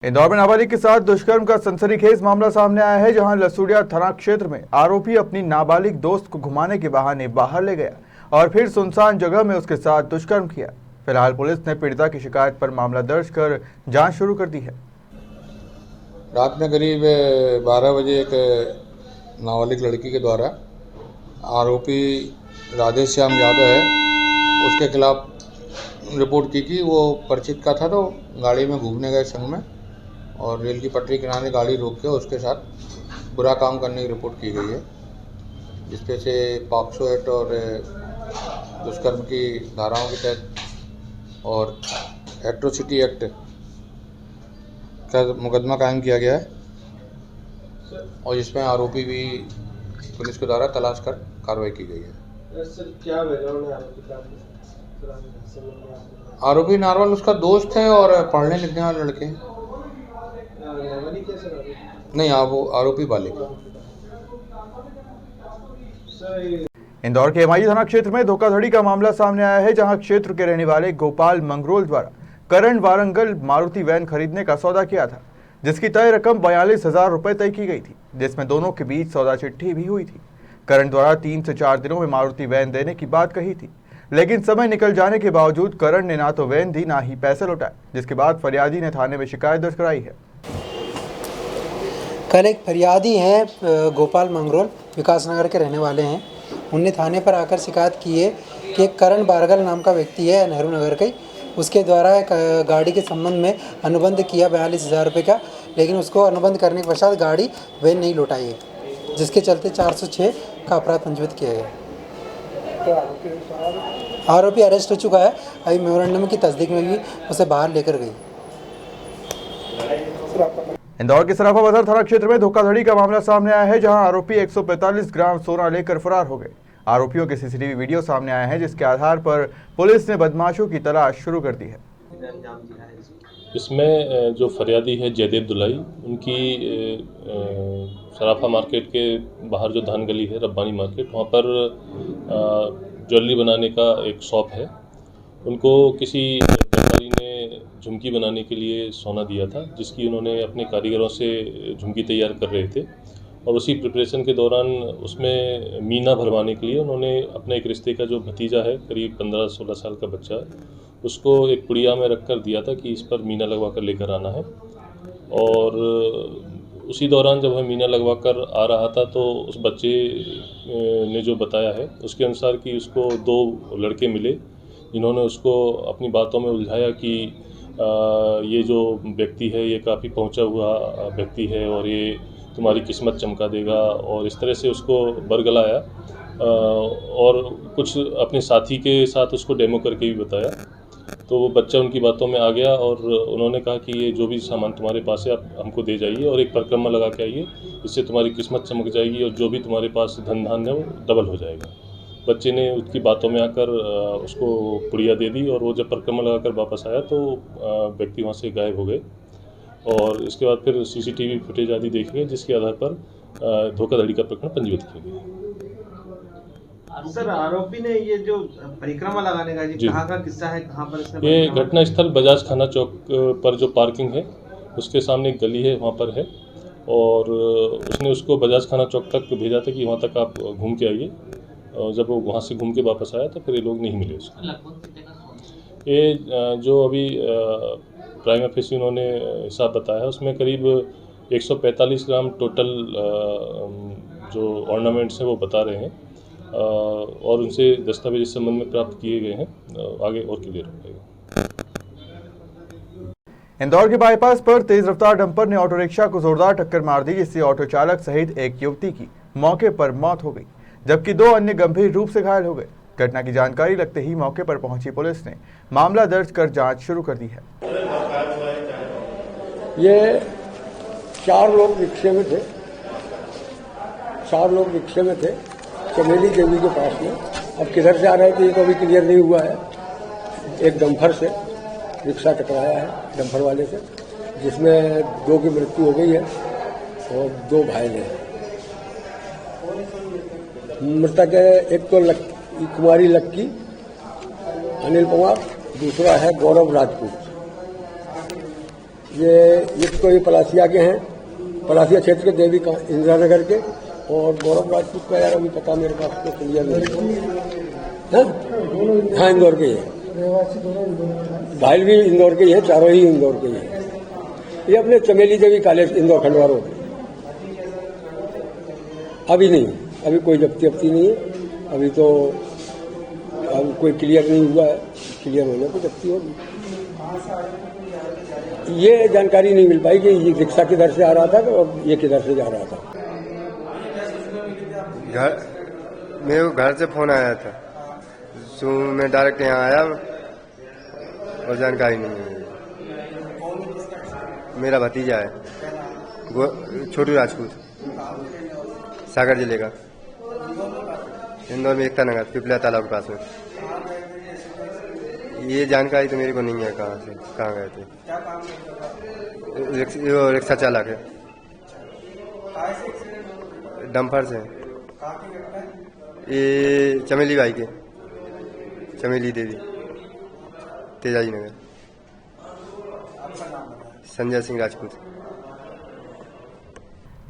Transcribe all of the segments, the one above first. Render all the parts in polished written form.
इंदौर में नाबालिग के साथ दुष्कर्म का सनसनीखेज मामला सामने आया है, जहां लसूड़िया थाना क्षेत्र में आरोपी अपनी नाबालिग दोस्त को घुमाने के बहाने बाहर ले गया और फिर सुनसान जगह में उसके साथ दुष्कर्म किया। फिलहाल पुलिस ने पीड़िता की शिकायत पर मामला दर्ज कर जांच शुरू कर दी है। रात में करीब 12 बजे एक नाबालिग लड़की के द्वारा आरोपी राधेश्याम यादव है उसके खिलाफ रिपोर्ट की कि वो परिचित का था, तो गाड़ी में घूमने गए संग में और रेल की पटरी किनारे गाड़ी रोक के उसके साथ बुरा काम करने की रिपोर्ट की गई है, जिसपे से पॉक्सो एक्ट और दुष्कर्म की धाराओं के तहत और एट्रोसिटी एक्ट का मुकदमा कायम किया गया है और जिसमें आरोपी भी पुलिस के द्वारा तलाश कर कार्रवाई की गई है। सर, क्या आरोपी नॉर्मल उसका दोस्त है और पढ़ने लिखने वाले लड़के हैं। नहीं, वो आरोपी बालिग। इंदौर के एमआई थाना क्षेत्र में धोखाधड़ी का मामला सामने आया है, जहां क्षेत्र के रहने वाले गोपाल मंगरोल द्वारा करण वारंगल मारुति वैन खरीदने का सौदा किया था, जिसकी तय रकम 42,000 रुपए तय की गई थी, जिसमें दोनों के बीच सौदा चिट्ठी भी हुई थी। करण द्वारा 3 से 4 दिनों में मारुति वैन देने की बात कही थी, लेकिन समय निकल जाने के बावजूद करण ने ना तो वैन दी ना ही पैसे लौटाए, जिसके बाद फरियादी ने थाने में शिकायत दर्ज कराई है। कल एक फरियादी हैं गोपाल मंगरोल, विकास नगर के रहने वाले हैं। उनने थाने पर आकर शिकायत की है कि एक करण बारगल नाम का व्यक्ति है नेहरू नगर के, उसके द्वारा एक गाड़ी के संबंध में अनुबंध किया 42,000 रुपये का, लेकिन उसको अनुबंध करने के पश्चात गाड़ी वैन नहीं लौटाई है, जिसके चलते 406 का अपराध पंजीबद्ध किया गया। आरोपी अरेस्ट हो चुका है। अभी मेमोरेंडम की तस्दीक में भी उसे बाहर लेकर गई। इंदौर के सराफा बाजार थाना क्षेत्र में धोखाधड़ी का मामला सामने आया है, जहां आरोपी 145 ग्राम सोना लेकर फरार हो गए। आरोपियों के सीसीटीवी वीडियो सामने आए हैं, जिसके आधार पर पुलिस ने बदमाशों की तलाश शुरू कर दी है। इसमें जो फरियादी है जयदेव दुलाई, उनकी सराफा मार्केट के बाहर जो धान गली है रब्बानी मार्केट, वहाँ पर ज्वेलरी बनाने का एक शॉप है। उनको किसी व्यापारी ने झुमकी बनाने के लिए सोना दिया था, जिसकी उन्होंने अपने कारीगरों से झुमकी तैयार कर रहे थे और उसी प्रिपरेशन के दौरान उसमें मीना भरवाने के लिए उन्होंने अपने एक रिश्ते का जो भतीजा है, करीब 15-16 साल का बच्चा है, उसको एक पुड़िया में रख कर दिया था कि इस पर मीना लगवा कर लेकर आना है। और उसी दौरान जब वह मीना लगवा कर आ रहा था तो उस बच्चे ने जो बताया है उसके अनुसार कि उसको 2 लड़के मिले, जिन्होंने उसको अपनी बातों में उलझाया कि ये जो व्यक्ति है ये काफ़ी पहुंचा हुआ व्यक्ति है और ये तुम्हारी किस्मत चमका देगा, और इस तरह से उसको बरगलाया और कुछ अपने साथी के साथ उसको डेमो करके भी बताया। तो वो बच्चा उनकी बातों में आ गया और उन्होंने कहा कि ये जो भी सामान तुम्हारे पास है आप हमको दे जाइए और एक परिक्रमा लगा के आइए, इससे तुम्हारी किस्मत चमक जाएगी और जो भी तुम्हारे पास धन धान है वो डबल हो जाएगा। बच्चे ने उसकी बातों में आकर उसको पुड़िया दे दी और वो जब परिक्रमा लगाकर वापस आया तो व्यक्ति वहाँ से गायब हो गए। और इसके बाद फिर सीसीटीवी फुटेज आदि देखे गए, जिसके आधार पर धोखाधड़ी का प्रकरण पंजीबद्ध किया गया। सर, आरोपी ने ये जो परिक्रमा लगाने का कहाँ का किस्सा है, कहाँ पर इसने? ये घटना स्थल बजाज खाना चौक पर जो पार्किंग है उसके सामने एक गली है, वहाँ पर है, और उसने उसको बजाज खाना चौक तक भेजा था कि वहाँ तक आप घूम के आइए, और जब वो वहाँ से घूम के वापस आया तो फिर ये लोग नहीं मिले उसको। ये जो अभी प्राइम ऑफिस उन्होंने हिसाब बताया है उसमें करीब 145 ग्राम टोटल जो ऑर्नामेंट्स हैं वो बता रहे हैं, और उनसे दस्तावेज इस संबंध में प्राप्त किए गए हैं। आगे और क्लियर हो जाएगा। इंदौर के बाईपास पर तेज रफ्तार डंपर ने ऑटो रिक्शा को जोरदार टक्कर मार दी, जिससे ऑटो चालक सहित एक युवती की मौके पर मौत हो गई, जबकि 2 अन्य गंभीर रूप से घायल हो गए। घटना की जानकारी लगते ही मौके पर पहुंची पुलिस ने मामला दर्ज कर जांच शुरू कर दी है। ये 4 लोग रिक्शे में थे, 4 लोग रिक्शे में थे चमेली देवी के पास में। अब किधर से आ रहे थे ये तो अभी क्लियर नहीं हुआ है। एक डंपर से रिक्शा टकराया है, डंपर वाले से, जिसमें 2 की मृत्यु हो गई है और 2 घायल हैं। मृतक है एक तो कुमारी लक्की अनिल पवार, दूसरा है गौरव राजपूत। ये तो ये पलासिया के हैं, पलासिया क्षेत्र के देवी का इंदिरा नगर के, और गौरव राजपूत का यार अभी पता मेरे पास तो क्लियर नहीं है। हाँ, इंदौर के ही है, घायल भी इंदौर के ही है, चारों ही इंदौर के ही है। ये अपने चमेली देवी कॉलेज इंदौर खंडवा रोड। अभी नहीं, अभी कोई जब्ती नहीं है, अभी तो अभी कोई क्लियर नहीं हुआ है, क्लियर होने को जब्ती होगी। ये जानकारी नहीं मिल पाई कि ये रिक्शा किधर से आ रहा था और ये किधर से जा रहा था। मेरे को घर से फोन आया था, तो मैं डायरेक्ट यहाँ आया और जानकारी नहीं है। मेरा भतीजा है छोटू राजपूत, सागर जिले का, इंदौर में एकता नगर पिपलिया तालाब के पास में। ये जानकारी तो मेरे को नहीं है कहाँ से कहाँ गए थे। रिक्शा चालक है, डंपर से। ये चमेली बाई के, चमेली देवी, तेजाजी नगर। संजय सिंह राजपूत।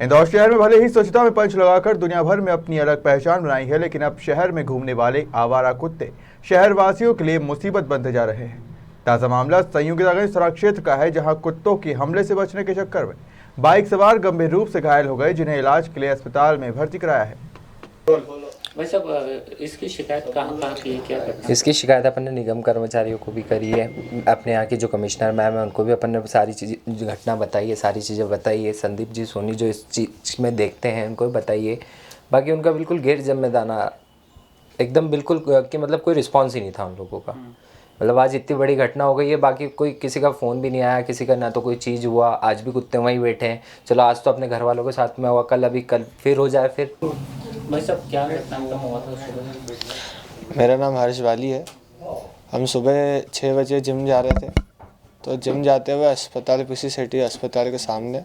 इंदौर शहर में भले ही स्वच्छता में पंच लगाकर दुनिया भर में अपनी अलग पहचान बनाई है, लेकिन अब शहर में घूमने वाले आवारा कुत्ते शहर वासियों के लिए मुसीबत बनते जा रहे हैं। ताजा मामला संयुक्तागंज थाना क्षेत्र का है, जहां कुत्तों के हमले से बचने के चक्कर में बाइक सवार गंभीर रूप से घायल हो गए, जिन्हें इलाज के लिए अस्पताल में भर्ती कराया है। वैसे इसकी शिकायत कहाँ की है, क्या करना? इसकी शिकायत अपन ने निगम कर्मचारियों को भी करी है, अपने यहाँ की जो कमिश्नर मैम है उनको भी अपन ने सारी चीज़ घटना बताई है, सारी चीज़ें बताई है। संदीप जी सोनी जो इस चीज़ में देखते हैं उनको भी बताइए। बाकी उनका बिल्कुल गैर जिम्मेदाराना एकदम बिल्कुल कि मतलब कोई रिस्पॉन्स ही नहीं था उन लोगों का। मतलब आज इतनी बड़ी घटना हो गई है, बाकी कोई किसी का फ़ोन भी नहीं आया, किसी का ना तो कोई चीज़ हुआ। आज भी कुत्ते वहीं बैठे हैं। चलो आज तो अपने घर वालों के साथ में हुआ, कल फिर हो जाए फिर। भाई साहब क्या घटना हुआ था सुबह? मेरा नाम हर्ष वाली है। हम सुबह 6 बजे जिम जा रहे थे, तो जिम जाते हुए अस्पताल पीसी सिटी अस्पताल के सामने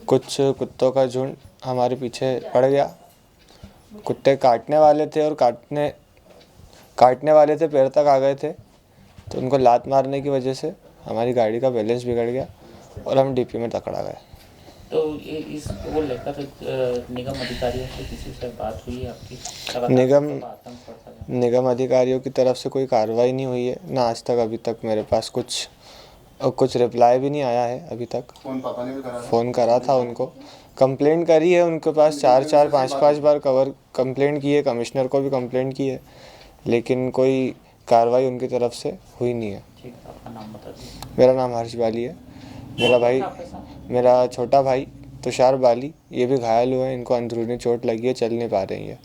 कुछ कुत्तों का झुंड हमारे पीछे पड़ गया। कुत्ते काटने वाले थे और काटने वाले थे, पैर तक आ गए थे, तो उनको लात मारने की वजह से हमारी गाड़ी का बैलेंस बिगड़ गया और हम डीपी में पकड़ा गए। तो ये इसको लेकर निगम अधिकारियों से किसी से बात हुई है आपकी? निगम अधिकारियों की तरफ से कोई कार्रवाई नहीं हुई है ना आज तक। अभी तक मेरे पास कुछ रिप्लाई भी नहीं आया है अभी तक। फ़ोन करा था उनको, कंप्लेंट करी है उनके पास 4-4, 5-5 बार कंप्लेंट की है, कमिश्नर को भी कंप्लेंट की है, लेकिन कोई कार्रवाई उनकी तरफ से हुई नहीं है। ठीक, आपका नाम बता दीजिए। मेरा नाम हर्ष बाली है। मेरा छोटा भाई तुषार बाली, ये भी घायल हुए हैं, इनको अंदरूनी चोट लगी है, चल नहीं पा रही है।